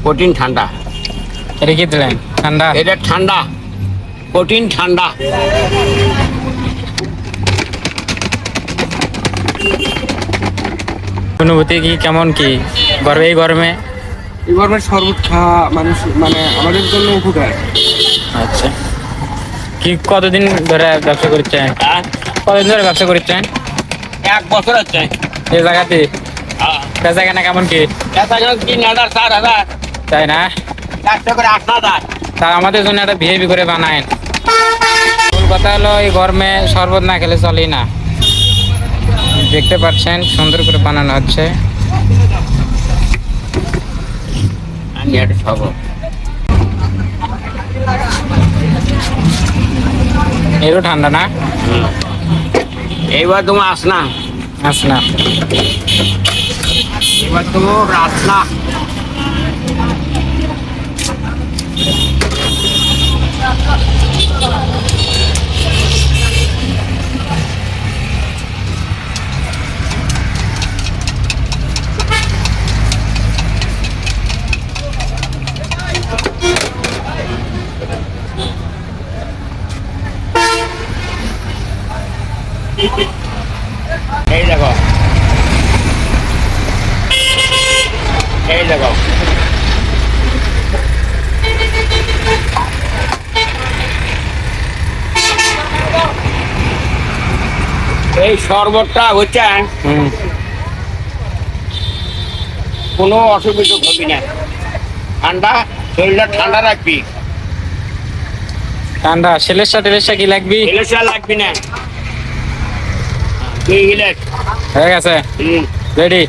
কঠিন ঠান্ডা। এটা কি দিলেন? ঠান্ডা? এটা ঠান্ডা, কঠিন ঠান্ডা। অনুভূতি কি কেমন কি এই গরমে? এই গরমের শরবত খাওয়া মানুষ মানে আমাদের জন্য উপকার। আচ্ছা, কি কতদিন ধরে ব্যবসা করছেন? হ্যাঁ, কতদিন ধরে ব্যবসা করছেন 1 বছর হচ্ছে। এই জায়গাতে? বেচা কেনা কেমন কি? 3,000 4,000, তাই না? 100 করে 8,000। তা আমাদের জন্য একটা ভিআইপি করে বানায়। মূল কথা হলো এই গরমে শরবত না খেলে চলেই না। দেখতে পাচ্ছেন সুন্দর করে বানানো হচ্ছে। এরও ঠান্ডা না? এইবার তোমার আসনা, আসনা। এবার তোমার রাসনা। এই দেখো, এই দেখো, এই শরবতটা হচ্ছে কোনো অসুবিধা হবে না। ঠান্ডা, শরীরটা ঠান্ডা রাখবি। ঠান্ডা সেলেসা টেলেসা কি লাগবি? ইলেকশন লাগবি না। তুই ইলেক হয়ে গেছে, রেডি।